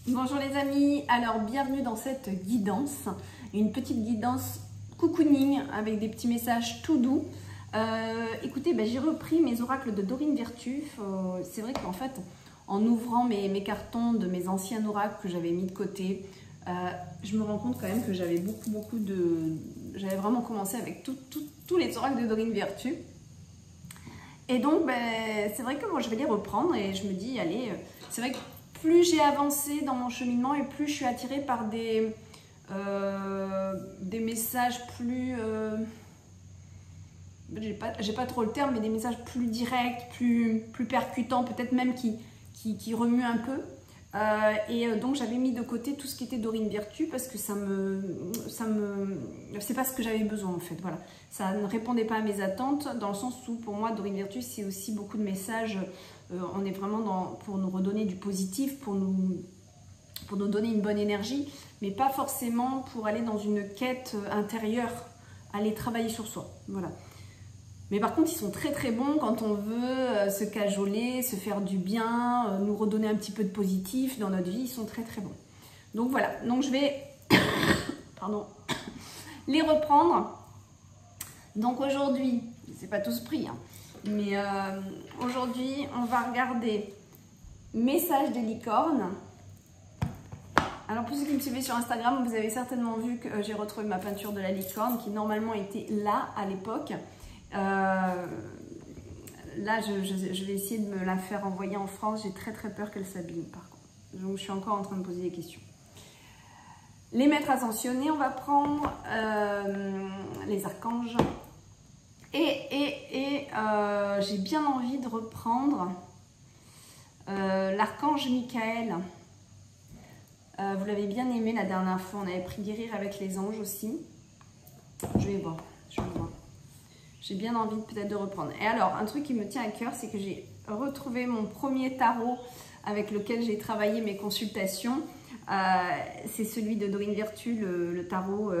Bonjour les amis, alors bienvenue dans cette guidance, une petite guidance cocooning avec des petits messages tout doux. Écoutez, j'ai repris mes oracles de Dorine Virtue. C'est vrai qu'en fait, en ouvrant mes cartons de mes anciens oracles que j'avais mis de côté, je me rends compte quand même que j'avais beaucoup de... J'avais vraiment commencé avec tous les oracles de Dorine Virtue. Et donc, c'est vrai que moi, je vais les reprendre et je me dis, allez, c'est vrai que plus j'ai avancé dans mon cheminement et plus je suis attirée par des messages plus... j'ai pas trop le terme, mais des messages plus directs, plus percutants, peut-être même qui remuent un peu. Donc j'avais mis de côté tout ce qui était Dorine Virtue parce que c'est pas ce que j'avais besoin en fait, voilà. Ça ne répondait pas à mes attentes dans le sens où pour moi Dorine Virtue c'est aussi beaucoup de messages, on est vraiment pour nous redonner du positif, pour nous donner une bonne énergie, mais pas forcément pour aller dans une quête intérieure, aller travailler sur soi, voilà. Mais par contre, ils sont très bons quand on veut se cajoler, se faire du bien, nous redonner un petit peu de positif dans notre vie. Ils sont très bons. Donc voilà, donc je vais pardon, les reprendre. Donc aujourd'hui, c'est pas tous pris, hein, mais aujourd'hui, on va regarder Message des licornes. Alors pour ceux qui me suivaient sur Instagram, vous avez certainement vu que j'ai retrouvé ma peinture de la licorne qui normalement était là à l'époque. Là, je vais essayer de me la faire envoyer en France. J'ai très peur qu'elle s'abîme par contre. Donc, je suis encore en train de poser des questions. Les maîtres ascensionnés, on va prendre les archanges. Et j'ai bien envie de reprendre l'archange Michael. Vous l'avez bien aimé la dernière fois. On avait pris guérir avec les anges aussi. Je vais voir. J'ai bien envie peut-être de reprendre. Et alors, un truc qui me tient à cœur, c'est que j'ai retrouvé mon premier tarot avec lequel j'ai travaillé mes consultations. C'est celui de Dorine Virtue, le tarot,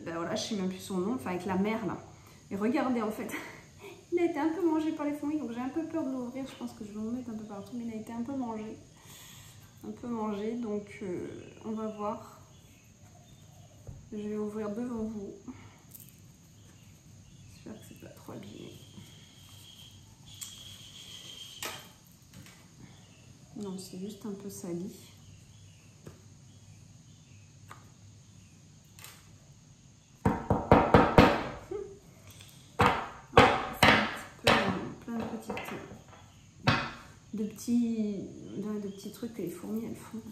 voilà, je ne sais même plus son nom, enfin avec la mer là. Et regardez, en fait, il a été un peu mangé par les fourmis, donc j'ai un peu peur de l'ouvrir. Je pense que je vais en mettre un peu partout, mais il a été un peu mangé. Donc on va voir. Je vais ouvrir devant vous. J'espère que c'est pas trop abîmé. Non, c'est juste un peu sali. C'est un petit peu plein de petits trucs que les fourmis elles font.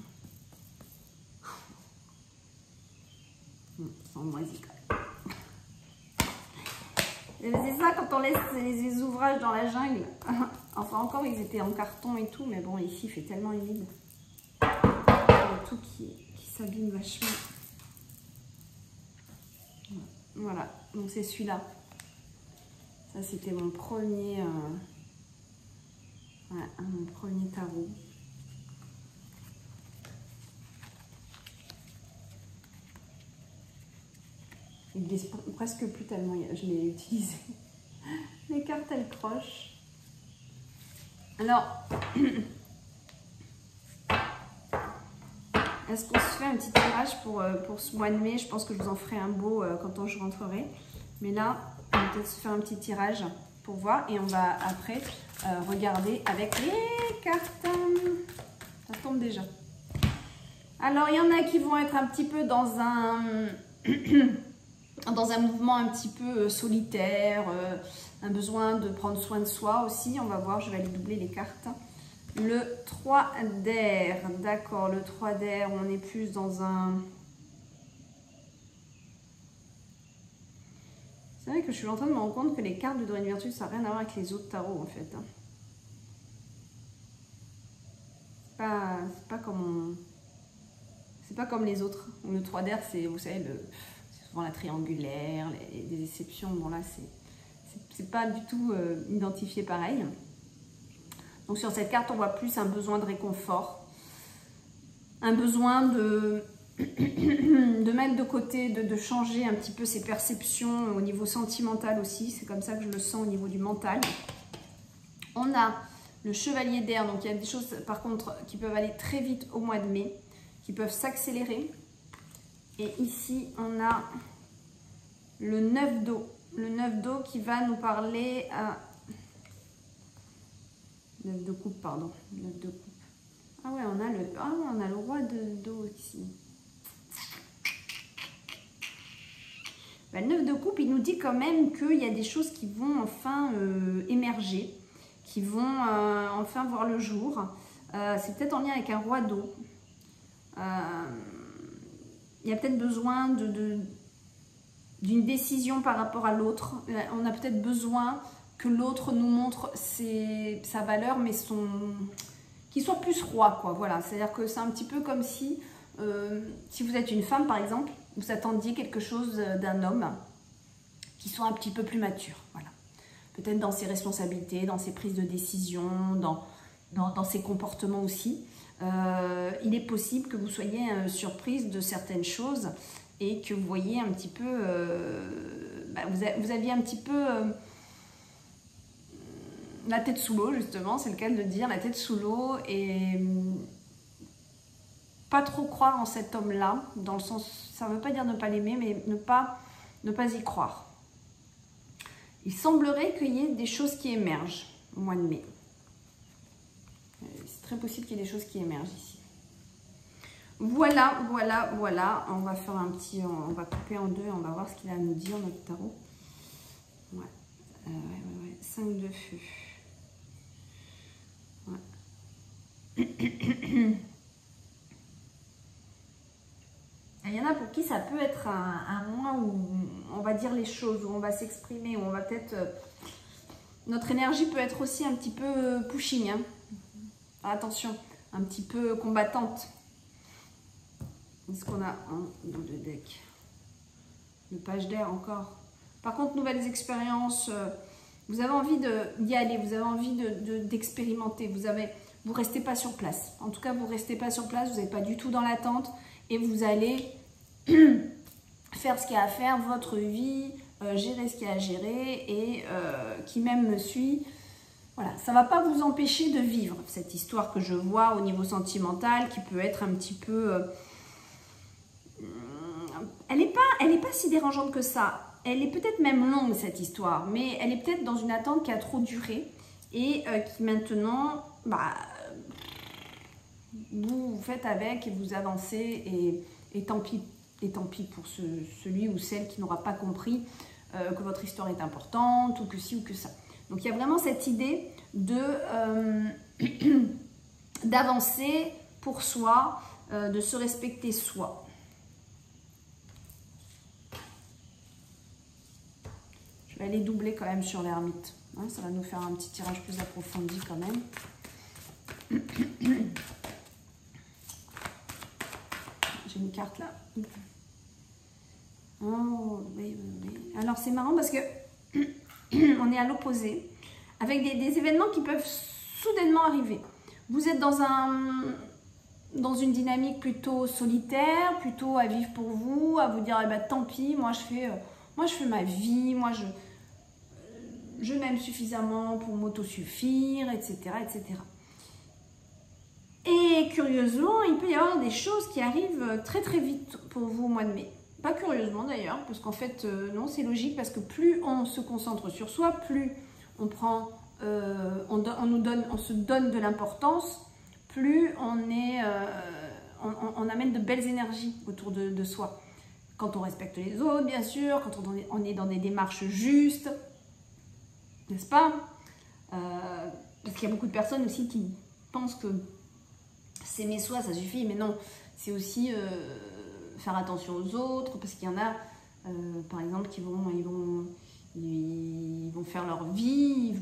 Sans moisi quand même. C'est ça quand on laisse les ouvrages dans la jungle. Enfin encore ils étaient en carton et tout, mais bon ici il fait tellement humide. Il y a tout qui s'abîme vachement. Voilà, donc c'est celui-là. Ça c'était mon premier tarot. Il glisse presque plus tellement je l'ai utilisé. Les cartes elles crochent. Alors, est-ce qu'on se fait un petit tirage pour ce mois de mai? Je pense que je vous en ferai un beau quand je rentrerai. Mais là, on va peut-être se faire un petit tirage pour voir. Et on va après regarder avec les cartes. Ça tombe déjà. Alors, il y en a qui vont être un petit peu dans un... dans un mouvement un petit peu solitaire, un besoin de prendre soin de soi aussi. On va voir, je vais aller doubler les cartes. Le 3 d'air, d'accord, le 3 d'air, on est plus dans un... C'est vrai que je suis en train de me rendre compte que les cartes de Dorine Virtue, ça n'a rien à voir avec les autres tarots en fait. C'est pas comme les autres. Le 3 d'air, c'est, vous savez, la triangulaire, des exceptions, bon là c'est pas du tout identifié pareil. Donc sur cette carte on voit plus un besoin de réconfort, un besoin de mettre de côté, de changer un petit peu ses perceptions au niveau sentimental aussi, c'est comme ça que je le sens au niveau du mental. On a le chevalier d'air. Donc il y a des choses par contre qui peuvent aller très vite au mois de mai, qui peuvent s'accélérer. Et ici on a le 9 d'eau. Le 9 d'eau qui va nous parler à... 9 de coupe, pardon. 9 de coupe. Ah ouais, on a le roi d'eau ici. Ben, le 9 de coupe, il nous dit quand même qu'il y a des choses qui vont enfin émerger, qui vont enfin voir le jour. C'est peut-être en lien avec un roi d'eau. Il y a peut-être besoin d'une décision par rapport à l'autre. On a peut-être besoin que l'autre nous montre sa valeur, mais qu'il soit plus roi, quoi. Voilà, c'est-à-dire que c'est un petit peu comme si vous êtes une femme, par exemple, vous attendiez quelque chose d'un homme qui soit un petit peu plus mature. Voilà. Peut-être dans ses responsabilités, dans ses prises de décision, dans ses comportements aussi. Il est possible que vous soyez surprise de certaines choses et que vous voyez un petit peu, vous aviez un petit peu la tête sous l'eau, justement, c'est le cas de dire, la tête sous l'eau, et pas trop croire en cet homme-là, dans le sens, ça ne veut pas dire ne pas l'aimer, mais ne pas y croire. Il semblerait qu'il y ait des choses qui émergent au mois de mai. C'est très possible qu'il y ait des choses qui émergent ici. Voilà. On va faire un petit... On va couper en deux et on va voir ce qu'il a à nous dire, notre tarot. Ouais. 5 de feu. Ouais. Il y en a pour qui ça peut être un mois où on va dire les choses, où on va s'exprimer, où on va peut-être... notre énergie peut être aussi un petit peu pushing. Hein. Attention, un petit peu combattante. Est-ce qu'on a un dans le deck? Le page d'air encore. Par contre, nouvelles expériences, vous avez envie d'y aller, vous avez envie d'expérimenter, vous restez pas sur place. En tout cas, vous restez pas sur place, vous n'êtes pas du tout dans l'attente et vous allez faire ce qu'il y a à faire, votre vie, gérer ce qu'il y a à gérer et qui même me suit. Voilà, ça ne va pas vous empêcher de vivre cette histoire que je vois au niveau sentimental qui peut être un petit peu... elle n'est pas si dérangeante que ça. Elle est peut-être même longue cette histoire, mais elle est peut-être dans une attente qui a trop duré et qui maintenant, vous faites avec et vous avancez et tant pis pour celui ou celle qui n'aura pas compris que votre histoire est importante ou que ci ou que ça. Donc il y a vraiment cette idée d'avancer pour soi, de se respecter soi. Je vais aller doubler quand même sur l'ermite. Hein, ça va nous faire un petit tirage plus approfondi quand même. J'ai une carte là. Oh, oui. Alors c'est marrant parce que on est à l'opposé, avec des événements qui peuvent soudainement arriver. Vous êtes dans une dynamique plutôt solitaire, plutôt à vivre pour vous, à vous dire eh ben, tant pis, moi je fais ma vie, moi je m'aime suffisamment pour m'autosuffire, etc., etc. Et curieusement, il peut y avoir des choses qui arrivent très très vite pour vous au mois de mai. Pas curieusement d'ailleurs, parce qu'en fait, non, c'est logique, parce que plus on se concentre sur soi, plus on prend, on se donne de l'importance, plus on amène de belles énergies autour de soi. Quand on respecte les autres, bien sûr, quand on est dans des démarches justes, n'est-ce pas? Parce qu'il y a beaucoup de personnes aussi qui pensent que s'aimer soi, ça suffit, mais non, c'est aussi faire attention aux autres, parce qu'il y en a, par exemple, qui vont faire leur vie,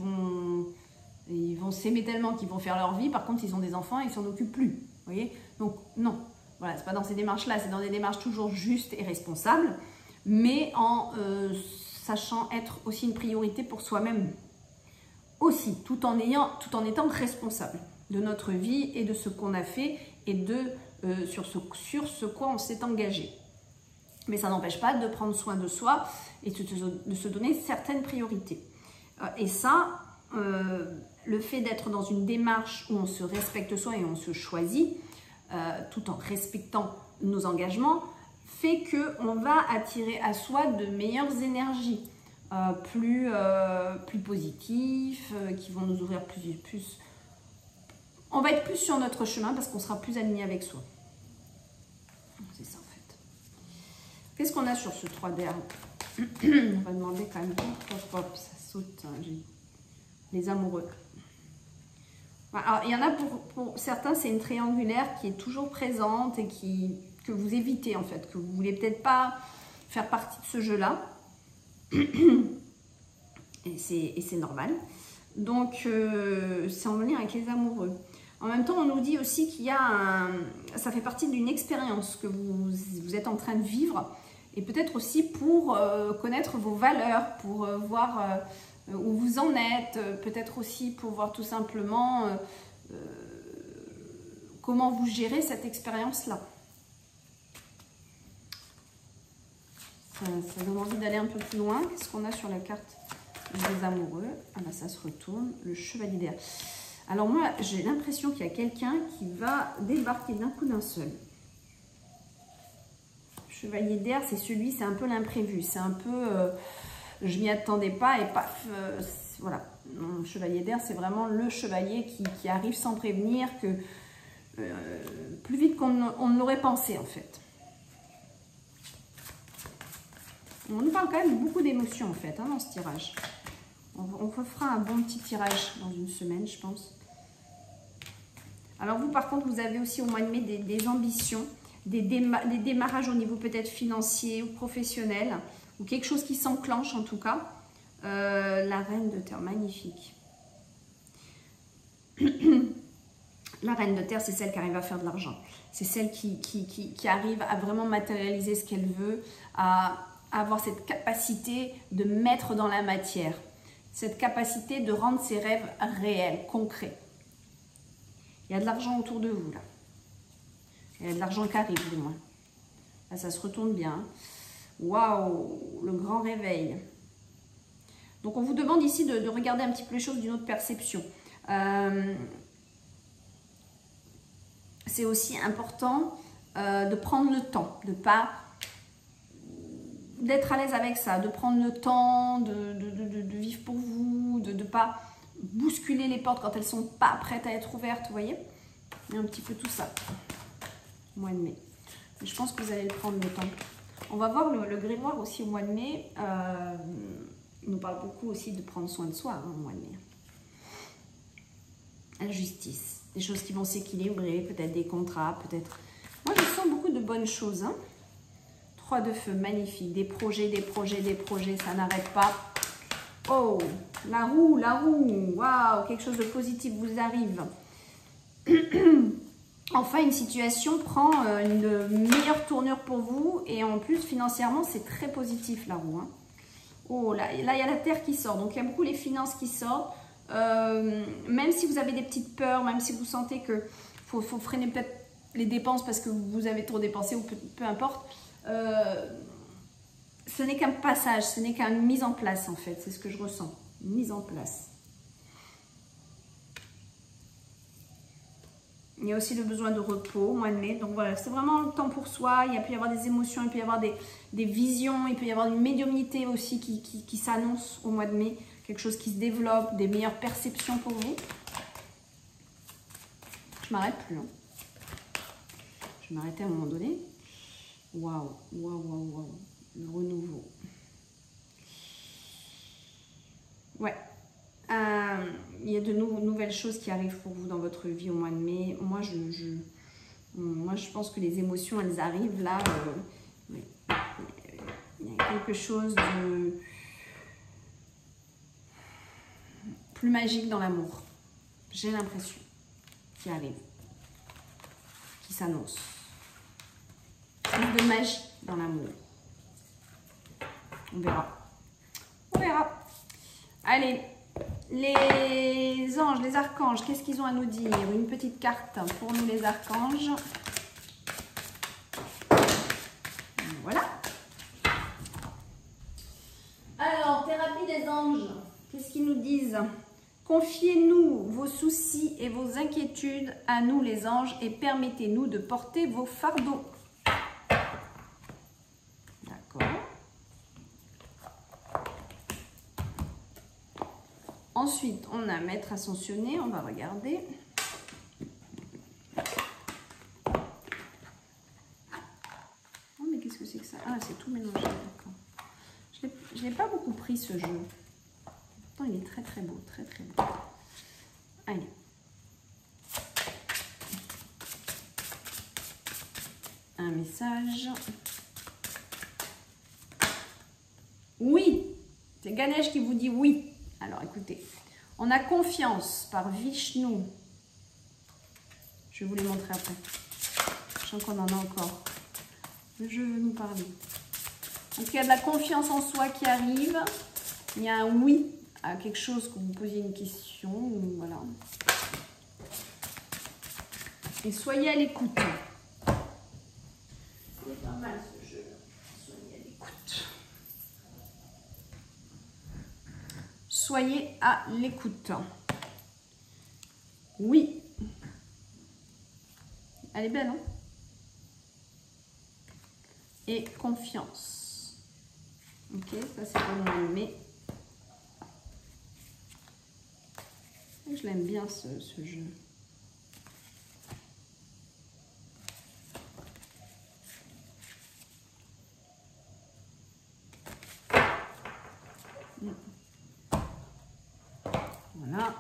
ils vont s'aimer tellement qu'ils vont faire leur vie, par contre, ils ont des enfants et ils s'en occupent plus, vous voyez? Donc, non, voilà, c'est pas dans ces démarches-là, c'est dans des démarches toujours justes et responsables, mais en sachant être aussi une priorité pour soi-même, aussi, tout en étant responsable de notre vie et de ce qu'on a fait et sur ce quoi on s'est engagé. Mais ça n'empêche pas de prendre soin de soi et de se donner certaines priorités. Et ça, le fait d'être dans une démarche où on se respecte soi et on se choisit, tout en respectant nos engagements, fait qu'on va attirer à soi de meilleures énergies, plus positifs, qui vont nous ouvrir plus. On va être plus sur notre chemin parce qu'on sera plus aligné avec soi. C'est ça en fait. Qu'est-ce qu'on a sur ce 3 d'air? On va demander quand même. Hop, ça saute. Hein, les amoureux. Alors, il y en a pour certains, c'est une triangulaire qui est toujours présente et que vous évitez en fait, que vous ne voulez peut-être pas faire partie de ce jeu-là. Et c'est normal. Donc, c'est en lien avec les amoureux. En même temps, on nous dit aussi qu'il y a ça fait partie d'une expérience que vous êtes en train de vivre et peut-être aussi pour connaître vos valeurs, pour voir où vous en êtes, peut-être aussi pour voir tout simplement comment vous gérez cette expérience-là. Ça donne envie d'aller un peu plus loin. Qu'est-ce qu'on a sur la carte des amoureux? Ah ben ça se retourne, le chevalier d'air. Alors moi, j'ai l'impression qu'il y a quelqu'un qui va débarquer d'un coup d'un seul. Chevalier d'air, c'est un peu l'imprévu. C'est un peu, je m'y attendais pas et paf, voilà. Le chevalier d'air, c'est vraiment le chevalier qui arrive sans prévenir, plus vite qu'on ne l'aurait pensé en fait. On nous parle quand même beaucoup d'émotions en fait dans ce tirage. On fera un bon petit tirage dans une semaine, je pense. Alors vous, par contre, vous avez aussi au mois de mai des ambitions, des démarrages au niveau peut-être financier ou professionnel, ou quelque chose qui s'enclenche en tout cas. La reine de terre, magnifique. La reine de terre, c'est celle qui arrive à faire de l'argent. C'est celle qui arrive à vraiment matérialiser ce qu'elle veut, à avoir cette capacité de mettre dans la matière. Cette capacité de rendre ses rêves réels, concrets. Il y a de l'argent autour de vous, là. Il y a de l'argent qui arrive, du moins. Là, ça se retourne bien. Waouh, le grand réveil. Donc, on vous demande ici de regarder un petit peu les choses d'une autre perception. C'est aussi important de prendre le temps, de pas... d'être à l'aise avec ça, de prendre le temps, de vivre pour vous, de ne pas bousculer les portes quand elles ne sont pas prêtes à être ouvertes, vous voyez. Il y a un petit peu tout ça, au mois de mai. Mais je pense que vous allez le prendre le temps. On va voir le grimoire aussi au mois de mai. Il nous parle beaucoup aussi de prendre soin de soi au mois de mai. La justice, des choses qui vont s'équilibrer, peut-être des contrats, peut-être... Moi, je sens beaucoup de bonnes choses, hein. 3 de feu, magnifique. Des projets, ça n'arrête pas. Oh, la roue, waouh, quelque chose de positif vous arrive. Enfin, une situation prend une meilleure tournure pour vous et en plus, financièrement, c'est très positif la roue. Hein. Oh, là, il y a la terre qui sort, donc il y a beaucoup les finances qui sortent. Même si vous avez des petites peurs, même si vous sentez que faut freiner peut-être les dépenses parce que vous avez trop dépensé ou peu importe, ce n'est qu'un passage, ce n'est qu'une mise en place en fait, c'est ce que je ressens, une mise en place. Il y a aussi le besoin de repos au mois de mai, donc voilà, c'est vraiment le temps pour soi, il peut y avoir des émotions, il peut y avoir des visions, il peut y avoir une médiumnité aussi qui s'annonce au mois de mai, quelque chose qui se développe, des meilleures perceptions pour vous. Je m'arrête plus, hein. Je vais m'arrêter à un moment donné. Waouh, le renouveau. Ouais. Il y a de nouvelles choses qui arrivent pour vous dans votre vie au mois de mai. Moi, je pense que les émotions, elles arrivent là. Il y a quelque chose de plus magique dans l'amour. J'ai l'impression qui arrive, qui s'annonce. Plus de magie dans l'amour. On verra. On verra. Allez, les anges, les archanges, qu'est-ce qu'ils ont à nous dire? Une petite carte pour nous les archanges. Voilà. Alors, thérapie des anges, qu'est-ce qu'ils nous disent? Confiez-nous vos soucis et vos inquiétudes à nous les anges et permettez-nous de porter vos fardeaux. D'accord. Ensuite, on a Maître ascensionné, on va regarder. Oh, mais qu'est-ce que c'est que ça? Ah, c'est tout mélangé, d'accord. Je n'ai pas beaucoup pris ce jeu. Pourtant, il est très très beau, très très beau. Allez. Un message. Oui, c'est Ganesh qui vous dit oui. Alors écoutez, on a confiance par Vishnu. Je vais vous les montrer après. Je sens qu'on en a encore. Le jeu veut nous parler. Donc il y a de la confiance en soi qui arrive. Il y a un oui à quelque chose que vous posiez une question. Voilà. Et soyez à l'écoute. C'est pas mal ce jeu. Soyez à l'écoute. Soyez à l'écoute. Oui. Elle est belle, hein? Et confiance. Ok, ça c'est pour mon aimé. Je l'aime bien ce jeu. Voilà.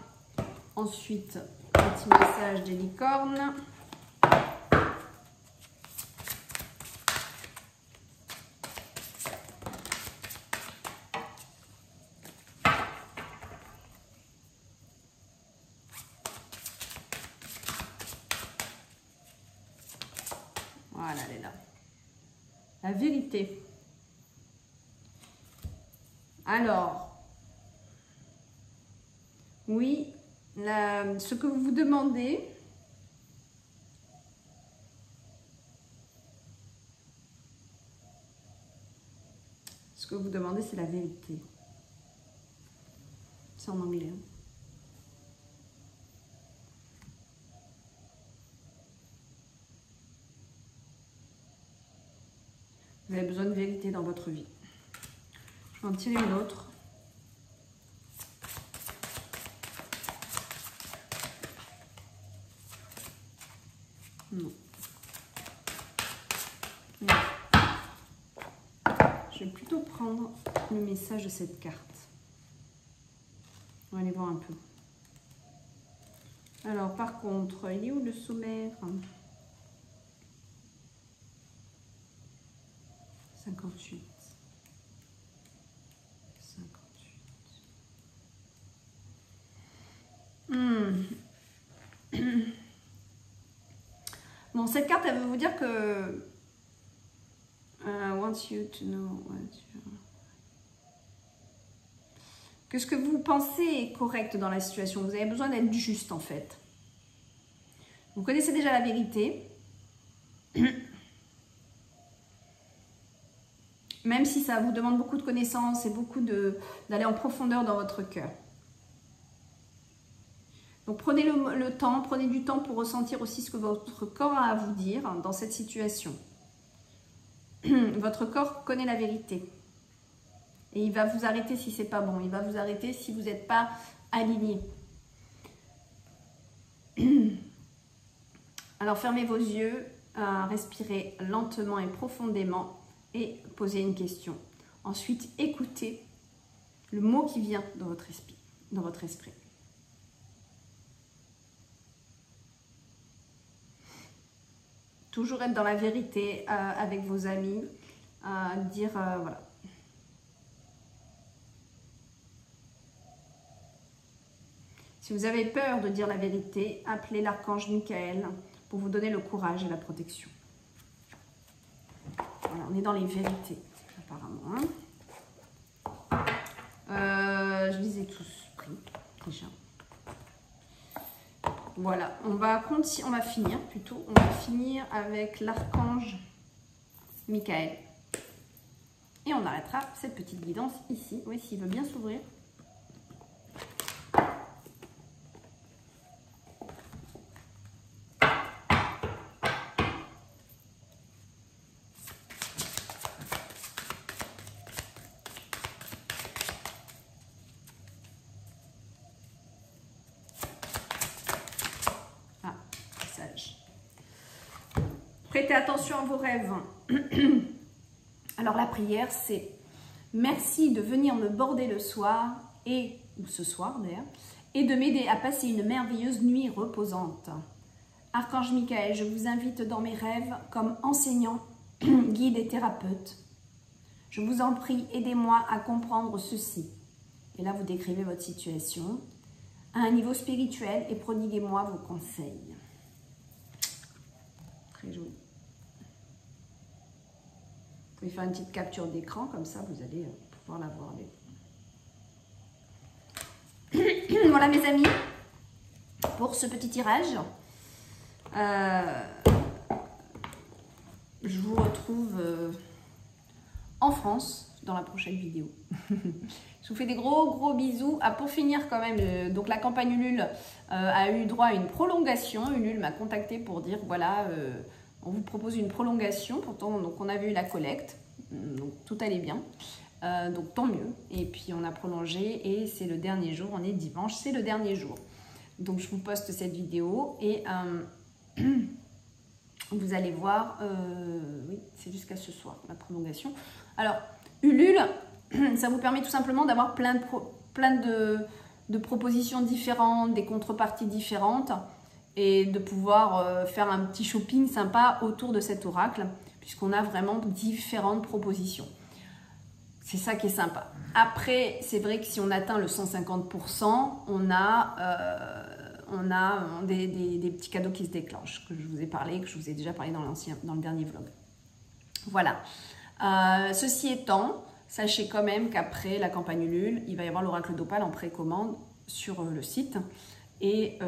Ensuite, petit message des licornes. Voilà, elle est là. La vérité. Alors, oui, ce que vous vous demandez, c'est la vérité. C'est en anglais. Hein. Vous avez besoin de vérité dans votre vie. Je vais en tirer une autre. Non. Non. Je vais plutôt prendre le message de cette carte. On va aller voir un peu. Alors, par contre, il est où le sommaire? 58. 58. Bon, cette carte, elle veut vous dire que wants you to know que ce que vous pensez est correct dans la situation. Vous avez besoin d'être juste, en fait. Vous connaissez déjà la vérité. Même si ça vous demande beaucoup de connaissances et beaucoup d'aller en profondeur dans votre cœur. Donc prenez le temps, prenez du temps pour ressentir aussi ce que votre corps a à vous dire dans cette situation. Votre corps connaît la vérité. Et il va vous arrêter si c'est pas bon. Il va vous arrêter si vous n'êtes pas aligné. Alors fermez vos yeux, respirez lentement et profondément et posez une question. Ensuite, écoutez le mot qui vient dans votre esprit. Toujours être dans la vérité avec vos amis, dire voilà. Si vous avez peur de dire la vérité, appelez l'archange Michael pour vous donner le courage et la protection. Voilà, on est dans les vérités, apparemment. Je les ai tous pris, déjà. Voilà, on va finir plutôt. On va finir avec l'archange Michael. Et on arrêtera cette petite guidance ici. Oui, s'il veut bien s'ouvrir. Prêtez attention à vos rêves. Alors la prière, c'est merci de venir me border le soir, ou ce soir d'ailleurs, et de m'aider à passer une merveilleuse nuit reposante. Archange Michael, je vous invite dans mes rêves comme enseignant, guide et thérapeute. Je vous en prie, aidez-moi à comprendre ceci. Et là, vous décrivez votre situation à un niveau spirituel et prodiguez-moi vos conseils. Très joli. Vous pouvez faire une petite capture d'écran, comme ça, vous allez pouvoir la voir. Voilà, mes amis, pour ce petit tirage. Je vous retrouve en France dans la prochaine vidéo. Je vous fais des gros bisous. Ah, pour finir quand même, donc la campagne Ulule a eu droit à une prolongation. Ulule m'a contacté pour dire voilà, on vous propose une prolongation. Pourtant, donc on avait eu la collecte, donc tout allait bien. Donc tant mieux. Et puis on a prolongé et c'est le dernier jour. On est dimanche, c'est le dernier jour. Donc je vous poste cette vidéo et vous allez voir. Oui, c'est jusqu'à ce soir la prolongation. Alors Ulule, ça vous permet tout simplement d'avoir plein de propositions différentes, des contreparties différentes et de pouvoir faire un petit shopping sympa autour de cet oracle puisqu'on a vraiment différentes propositions. C'est ça qui est sympa. Après, c'est vrai que si on atteint le 150%, on a des petits cadeaux qui se déclenchent, que je vous ai parlé, que je vous ai déjà parlé dans le dernier vlog. Voilà. Ceci étant, sachez quand même qu'après la campagne Ulule, il va y avoir l'oracle d'Opale en précommande sur le site. Et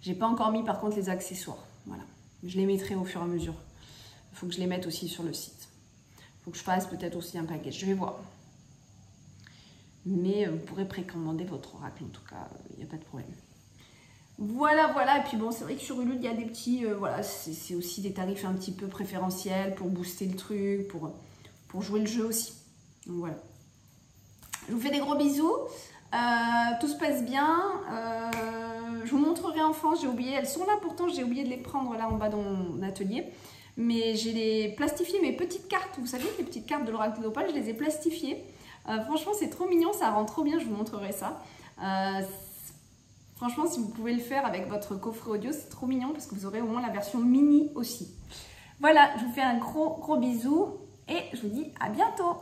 j'ai pas encore mis par contre les accessoires. Voilà. Je les mettrai au fur et à mesure. Il faut que je les mette aussi sur le site. Il faut que je fasse peut-être aussi un package. Je vais voir. Mais vous pourrez précommander votre oracle en tout cas. Il n'y a pas de problème. Voilà. Et puis bon, c'est vrai que sur Ulule, il y a des petits... voilà, c'est aussi des tarifs un petit peu préférentiels pour booster le truc, pour jouer le jeu aussi. Donc voilà. Je vous fais des gros bisous. Tout se passe bien. Je vous montrerai en France. J'ai oublié, elles sont là pourtant. J'ai oublié de les prendre là en bas dans mon atelier. Mais j'ai plastifié mes petites cartes. Vous savez, les petites cartes de l'oracle d'Opale, je les ai plastifiées. Franchement, c'est trop mignon. Ça rend trop bien. Je vous montrerai ça. Franchement, si vous pouvez le faire avec votre coffret audio, c'est trop mignon parce que vous aurez au moins la version mini aussi. Voilà, je vous fais un gros bisou et je vous dis à bientôt.